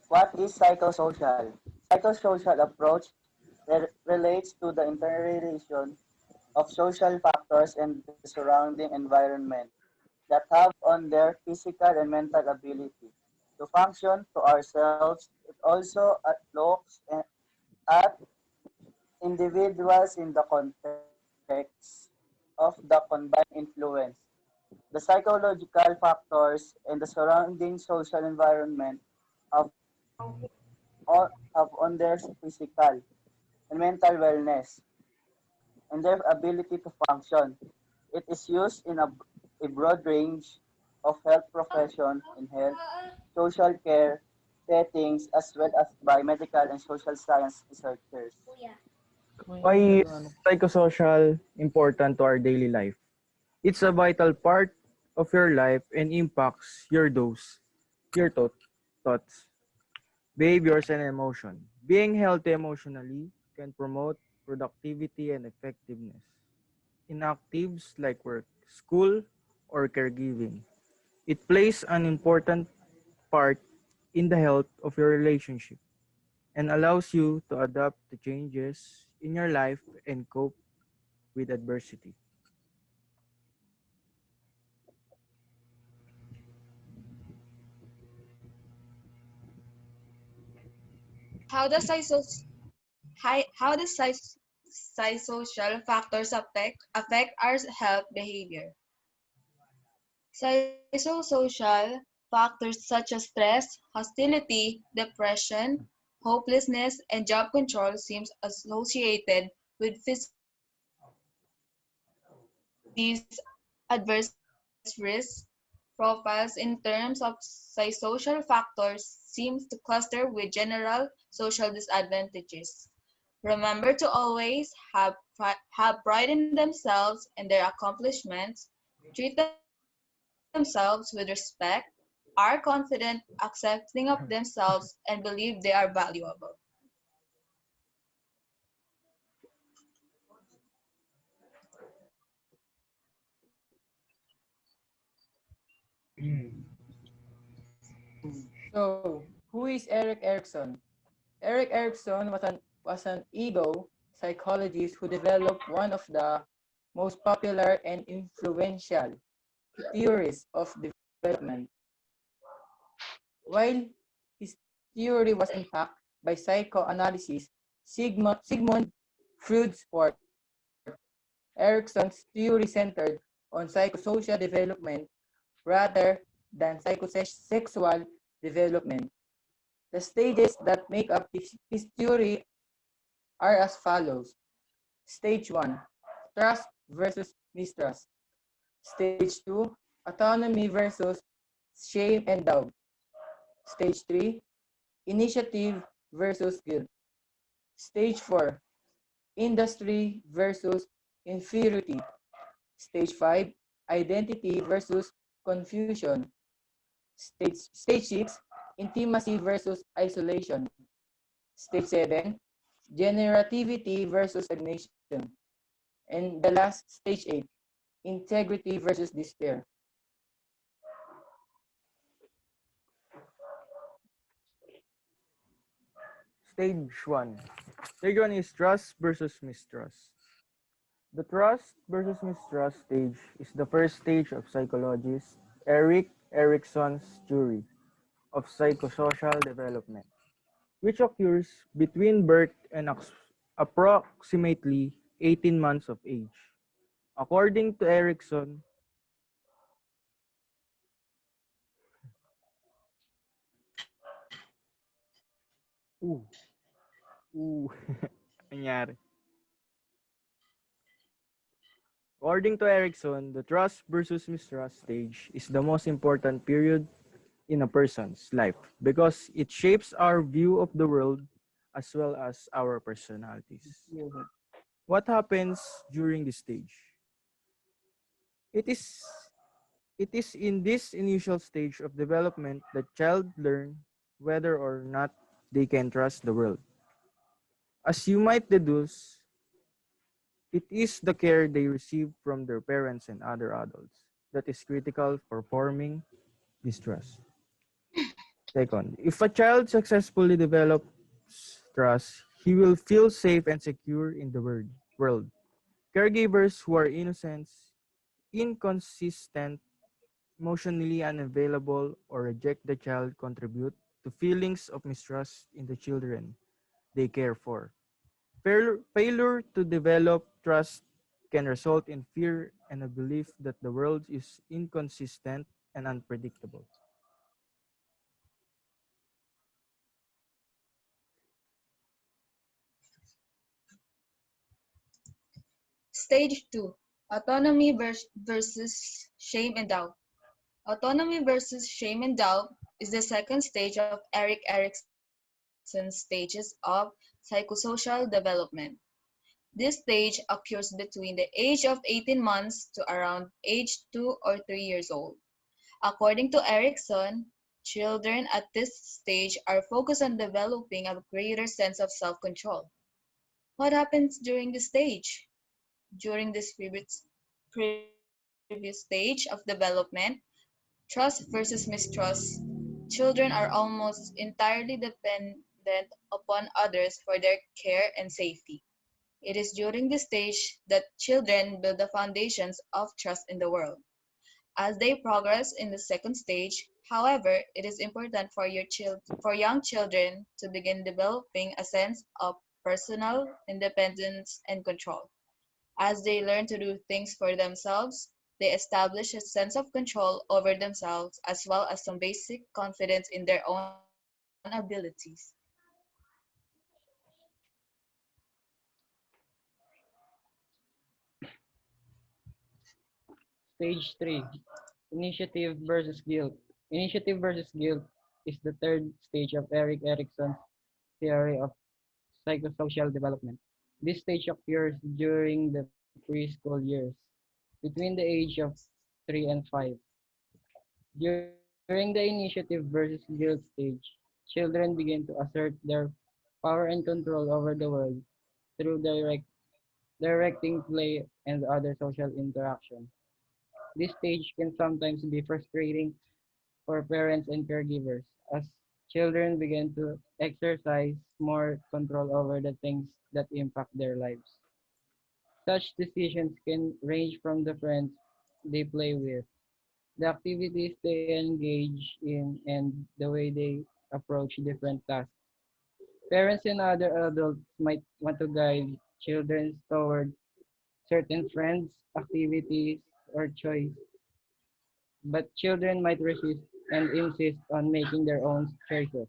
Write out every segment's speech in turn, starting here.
What is psychosocial? Psychosocial approach relates to the interrelation of social factors and the surrounding environment that have on their physical and mental ability to function to ourselves. It also looks at individuals in the context of the combined influence. The psychological factors and the surrounding social environment have on their physical and mental wellness and their ability to function. It is used in a broad range of health profession in health, social care settings, as well as by medical and social science researchers. Why is psychosocial important to our daily life? It's a vital part of your life and impacts your thoughts, behaviors, and emotion. Being healthy emotionally can promote productivity and effectiveness in activities like work, school, or caregiving. It plays an important part in the health of your relationship and allows you to adapt to changes in your life and cope with adversity. How does psychosocial factors affect our health behavior? Psychosocial factors such as stress, hostility, depression, hopelessness, and job control seems associated with physical these adverse risk profiles in terms of psychosocial factors seems to cluster with general social disadvantages. Remember to always have pride in themselves and their accomplishments, treat themselves with respect, are confident, accepting of themselves, and believe they are valuable. So, who is Erik Erikson? Erik Erikson was an ego psychologist who developed one of the most popular and influential theories of development. While his theory was impacted by psychoanalysis, Sigmund Freud's support, Erikson's theory centered on psychosocial development rather than psychosexual development. The stages that make up his theory are as follows. Stage 1, trust versus mistrust. Stage 2, autonomy versus shame and doubt. Stage 3, initiative versus guilt. Stage 4, industry versus inferiority. Stage 5, identity versus confusion. Stage 6, intimacy versus isolation. Stage 7, generativity versus stagnation. And the last, stage 8, integrity versus despair. Stage 1. Stage 1 is trust versus mistrust. The trust versus mistrust stage is the first stage of psychologist Erik Erikson's theory of psychosocial development, which occurs between birth and approximately 18 months of age. According to Erikson, ooh, ooh, nangyari. According to Erikson, the trust versus mistrust stage is the most important period in a person's life because it shapes our view of the world as well as our personalities. What happens during this stage? It is it is in this initial stage of development that child learn whether or not they can trust the world. As you might deduce, it is the care they receive from their parents and other adults that is critical for forming this trust. Second, if a child successfully develops trust, he will feel safe and secure in the world. Caregivers who are innocent, inconsistent, emotionally unavailable, or reject the child contribute to feelings of mistrust in the children they care for. Failure to develop trust can result in fear and a belief that the world is inconsistent and unpredictable. Stage 2. Autonomy versus shame and doubt. Autonomy versus shame and doubt is the second stage of Erik Erikson's stages of psychosocial development. This stage occurs between the age of 18 months to around age 2 or 3 years old. According to Erikson, children at this stage are focused on developing a greater sense of self-control. What happens during this stage? During this previous stage of development, trust versus mistrust, children are almost entirely dependent upon others for their care and safety. It is during this stage that children build the foundations of trust in the world. As they progress in the second stage, however, it is important for young children to begin developing a sense of personal independence and control. As they learn to do things for themselves, they establish a sense of control over themselves as well as some basic confidence in their own abilities. Stage 3. Initiative versus guilt. Initiative versus guilt is the third stage of Erik Erikson's theory of psychosocial development. This stage occurs during the preschool years, between the age of 3 and 5. During the initiative versus guilt stage, children begin to assert their power and control over the world through directing play and other social interaction. This stage can sometimes be frustrating for parents and caregivers as children begin to exercise more control over the things that impact their lives. Such decisions can range from the friends they play with, the activities they engage in, and the way they approach different tasks. Parents and other adults might want to guide children toward certain friends, activities, or choice, but children might resist and insist on making their own choices.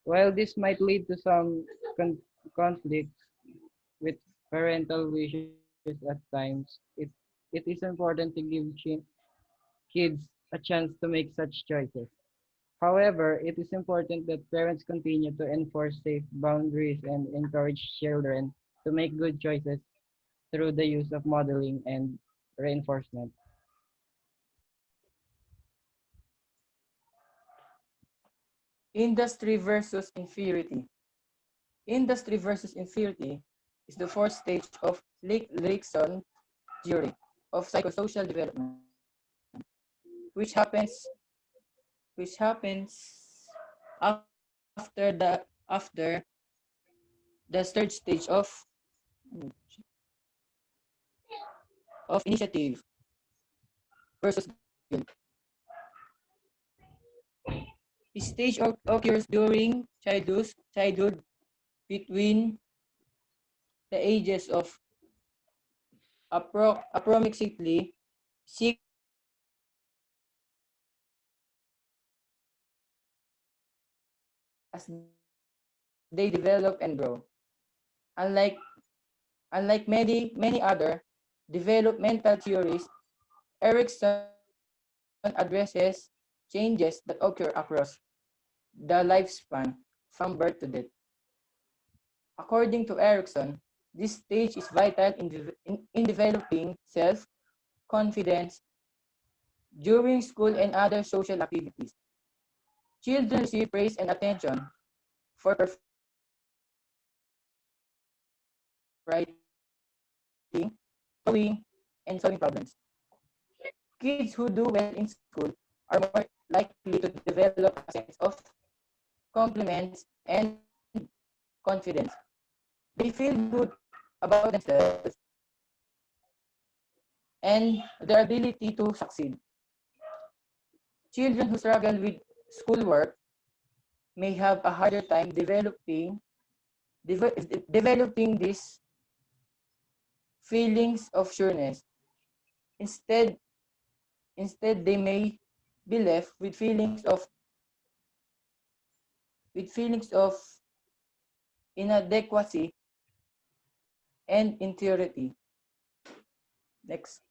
While this might lead to some conflicts with parental wishes at times, it is important to give kids a chance to make such choices. However, it is important that parents continue to enforce safe boundaries and encourage children to make good choices through the use of modeling and reinforcement. Industry versus inferiority. Industry versus inferiority is the fourth stage of Erikson theory of psychosocial development, which happens after the third stage of initiative versus guilt. This stage occurs during childhood between the ages of approximately 6 to 8 years as they develop and grow. Unlike many other developmental theories, Erikson addresses changes that occur across the lifespan from birth to death. According to Erikson, this stage is vital in developing self-confidence during school and other social activities. Children receive praise and attention for performing, writing, drawing, and solving problems. Kids who do well in school are more likely to develop develop a sense of compliments and confidence. They feel good about themselves and their ability to succeed. Children who struggle with schoolwork may have a harder time developing these feelings of sureness. Instead, instead they may be left with feelings of inadequacy and inferiority. Next.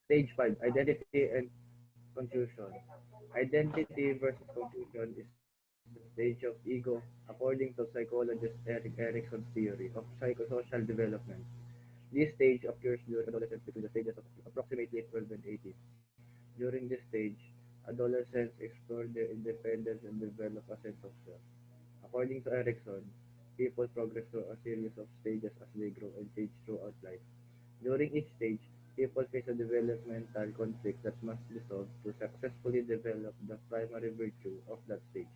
Stage 5, identity and confusion. Identity versus confusion is the stage of ego, according to psychologist Erik Erikson's theory of psychosocial development. This stage occurs during adolescence between the stages of approximately 12 and 18. During this stage, adolescents explore their independence and develop a sense of self. According to Erikson, people progress through a series of stages as they grow and change throughout life. During each stage, people face a developmental conflict that must be solved to successfully develop the primary virtue of that stage.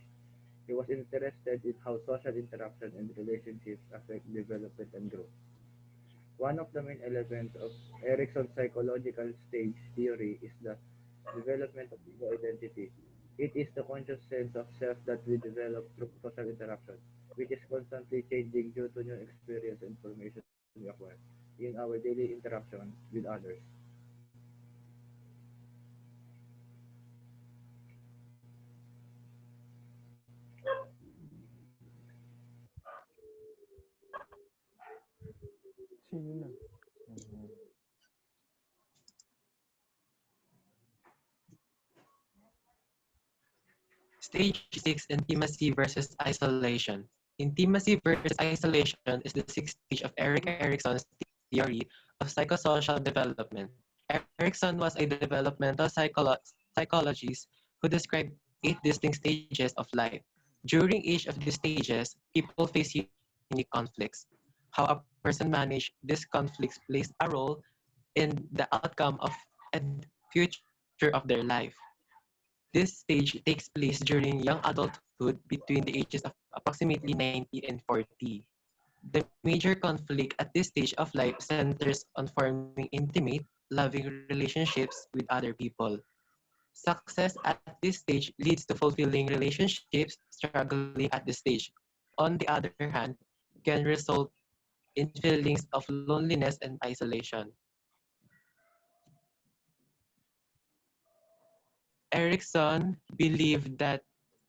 He was interested in how social interaction and relationships affect development and growth. One of the main elements of Erikson's psychological stage theory is the development of ego identity. It is the conscious sense of self that we develop through social interaction, which is constantly changing due to new experience and information we acquire in our daily interactions with others. Sino na? Stage 6, Intimacy versus Isolation. Intimacy versus isolation is the sixth stage of Erik Erikson's theory of psychosocial development. Erikson was a developmental psychologist who described 8 distinct stages of life. During each of these stages, people face unique conflicts. How a person manages these conflicts plays a role in the outcome of and future of their life. This stage takes place during young adulthood between the ages of approximately 90 and 40. The major conflict at this stage of life centers on forming intimate, loving relationships with other people. Success at this stage leads to fulfilling relationships. Struggling at this stage, on the other hand, can result in feelings of loneliness and isolation. Erikson believed that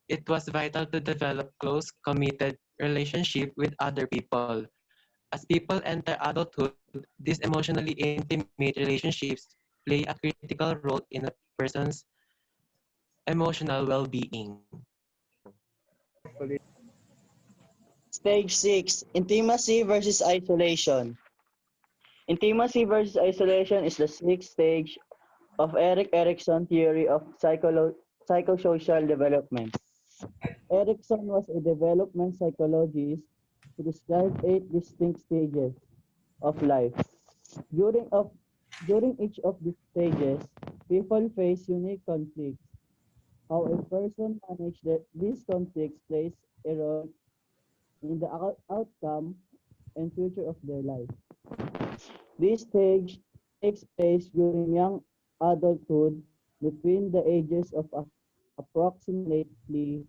it was vital to develop close, committed relationship with other people. As people enter adulthood, these emotionally intimate relationships play a critical role in a person's emotional well-being. Stage 6, Intimacy versus Isolation. Intimacy versus isolation is the sixth stage of Erik Erikson theory of psychosocial development. Erikson was a development psychologist who described 8 distinct stages of life. During, of, during each of these stages, people face unique conflicts. How a person manages these conflicts plays a role in the outcome and future of their life. This stage takes place during young adulthood between the ages of approximately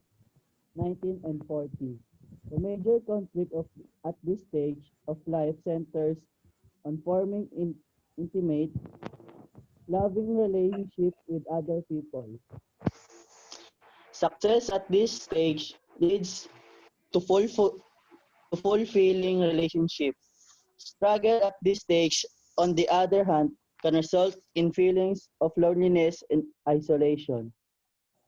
19 and 40. The major conflict at this stage of life centers on forming intimate, loving relationships with other people. Success at this stage leads to fulfilling relationship. Struggle at this stage, on the other hand, can result in feelings of loneliness and isolation.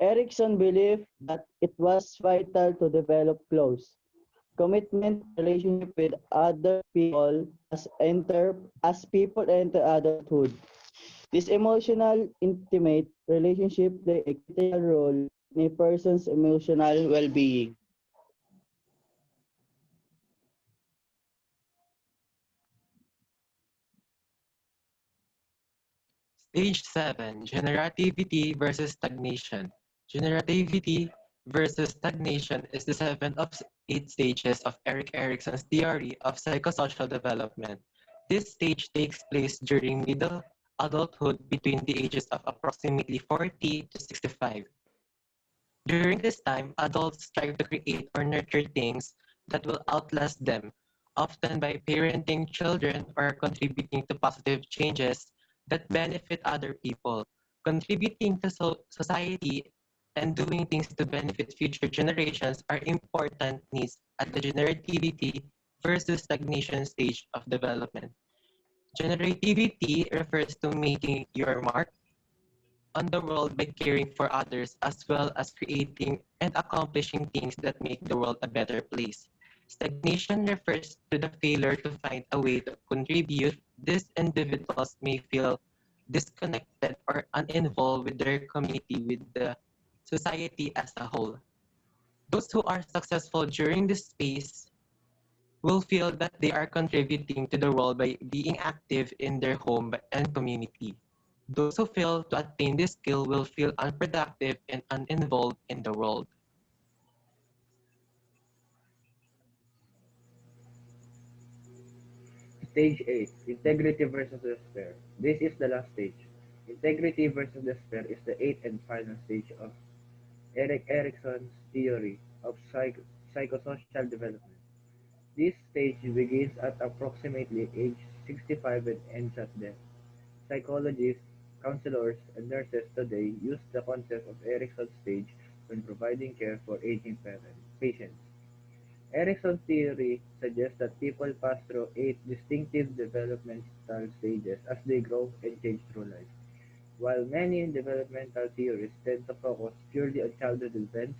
Erikson believed that it was vital to develop close, commitment relationship with other people as people enter adulthood. This emotional, intimate relationship play a critical role in a person's emotional well-being. Stage 7, generativity versus stagnation. Generativity versus stagnation is the seventh of eight stages of Erik Erikson's theory of psychosocial development. This stage takes place during middle adulthood between the ages of approximately 40 to 65. During this time, adults strive to create or nurture things that will outlast them, often by parenting children or contributing to positive changes that benefit other people. Contributing to society and doing things to benefit future generations are important needs at the generativity versus stagnation stage of development. Generativity refers to making your mark on the world by caring for others as well as creating and accomplishing things that make the world a better place. Stagnation refers to the failure to find a way to contribute. These individuals may feel disconnected or uninvolved with their community, with the society as a whole. Those who are successful during this phase will feel that they are contributing to the world by being active in their home and community. Those who fail to attain this skill will feel unproductive and uninvolved in the world. Stage 8, integrity versus despair. This is the last stage. Integrity versus despair is the eighth and final stage of Erik Erikson's theory of psychosocial development. This stage begins at approximately age 65 and ends at death. Psychologists, counselors, and nurses today use the concept of Erikson's stage when providing care for aging patients. Erikson's theory suggests that people pass through eight distinctive developmental stages as they grow and change through life. While many developmental theories tend to focus purely on childhood events,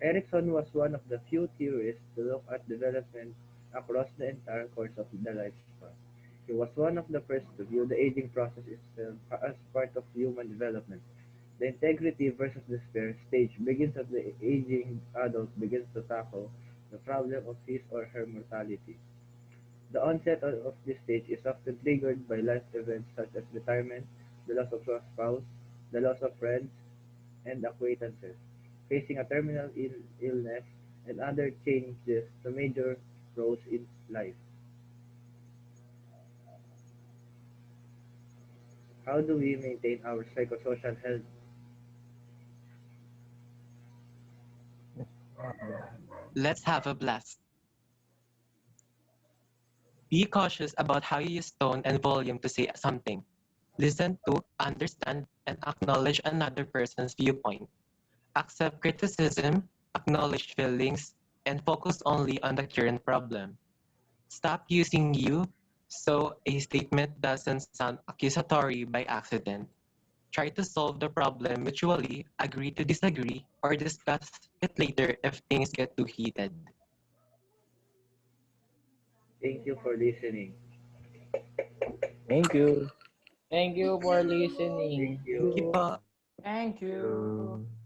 Erikson was one of the few theorists to look at development across the entire course of the lifespan. He was one of the first to view the aging process itself as part of human development. The integrity versus despair stage begins as the aging adult begins to tackle the problem of his or her mortality. The onset of this stage is often triggered by life events such as retirement, the loss of a spouse, the loss of friends and acquaintances, facing a terminal illness, and other changes to major roles in life. How do we maintain our psychosocial health? Let's have a blast. Be cautious about how you use tone and volume to say something. Listen to, understand, and acknowledge another person's viewpoint. Accept criticism, acknowledge feelings, and focus only on the current problem. Stop using you so a statement doesn't sound accusatory by accident. Try to solve the problem mutually, agree to disagree, or discuss it later if things get too heated. Thank you for listening. Thank you. Thank you for listening. Thank Thank you you. po. Thank you. You.